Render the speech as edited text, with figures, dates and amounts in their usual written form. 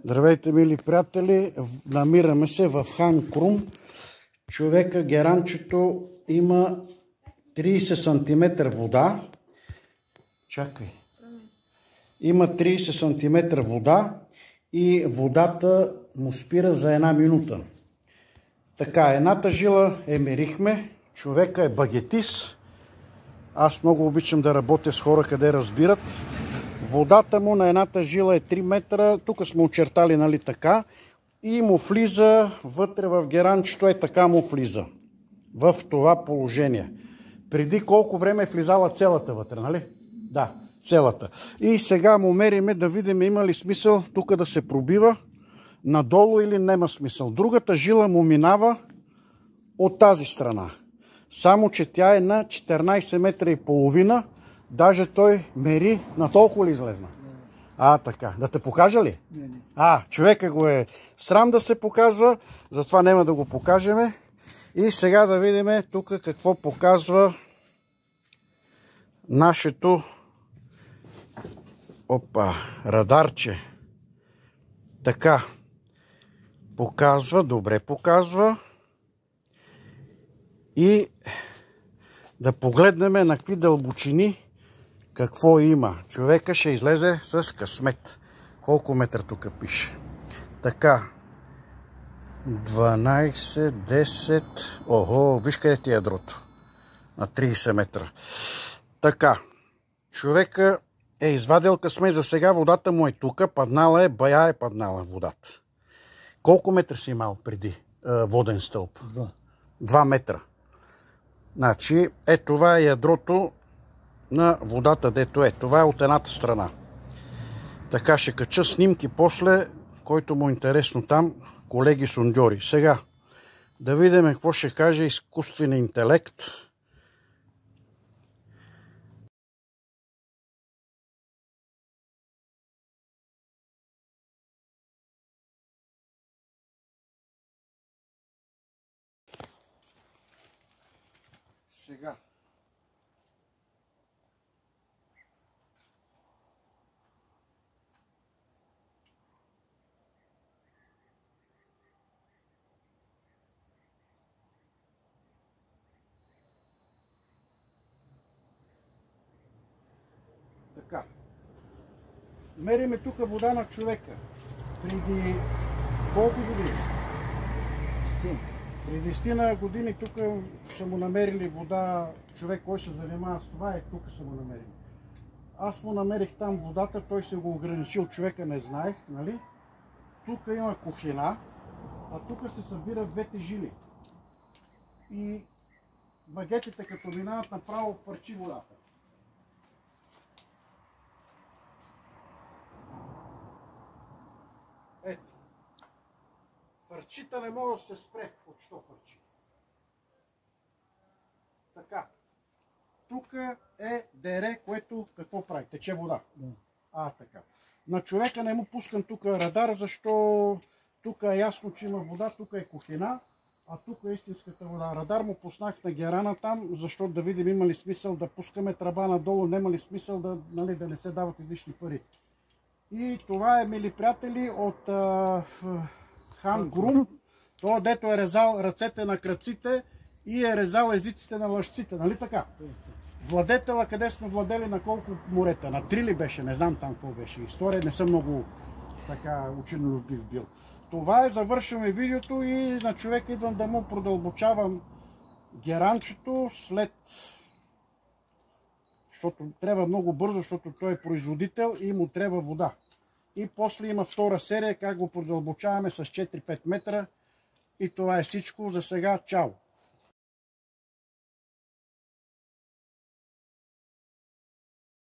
Здравейте, мили приятели! Намираме се в Хан Крум. Човека, геранчето има 30 см вода. Чакай. Има 30 см вода и водата му спира за 1 минута. Така, едната жила мерихме. Човека е багетист. Аз много обичам да работя с хора, къде разбират. Водата му на едната жила е 3 метра. Тук сме очертали, нали така. И му влиза вътре в геранчето, така му влиза. В това положение. Преди колко време е влизала целата вътре, нали? Да, целата. И сега му мериме да видим има ли смисъл тук да се пробива надолу или нема смисъл. Другата жила му минава от тази страна. Само че тя е на 14 метра и половина. Даже той мери на толкова ли излезна? Така. Да те покажа ли? Не. Човека го е срам да се показва, затова няма да го покажем. И сега да видим тук какво показва нашето радарче. Така. Показва, добре показва. И да погледнем на какви дълбочини какво има. Човека ще излезе с късмет. Колко метра тук пише? Така. 12, 10. Ого, виж къде ти е ядрото. На 30 метра. Така. Човека е извадил късмет. За сега водата му е тук. Паднала е, бая е паднала водата. Колко метра си имал преди воден стълб? 2 метра. Значи, това е ядрото на водата, дето е. Това е от едната страна. Така ще кача снимки после, който му е интересно там, колеги сондьори. Сега, да видим какво ще каже изкуственият интелект. Сега. Така. Мериме тук вода на човека. Преди колко години? Преди 10 години тук са му намерили вода. Човек, кой се занимава с това, тук са му намерили. Аз му намерих там водата, той се го ограничил, човека не знаех, нали? Тук има кухина, а тук се събират двете жили. И багетите като минават направо фърчи водата. Ето. Фърчита не може да се спре. От що фърчи? Така. Тук е дере, което какво прави? Тече вода. Така. На човека не му пускам тук радар, защо тук е ясно, че има вода, тук е кухина, а тук е истинската вода. Радар му пуснах на герана там, защото да видим има ли смисъл да пускаме тръба надолу, няма ли смисъл да не се дават излишни пари. И това е, мили приятели, от Хан Крум. Той, дето е резал ръцете на крадците и е резал езиците на лъжците, нали така? Владетела, къде сме владели, на колко морета? На 3 ли беше? Не знам там какво беше. История, не съм много така ученолюбив бил. Това е, завършваме видеото и на човека идвам да му продълбочавам геранчето след... Защото трябва много бързо, защото той е производител и му трябва вода. И после има втора серия, как го продълбочаваме с 4-5 метра. И това е всичко за сега. Чао!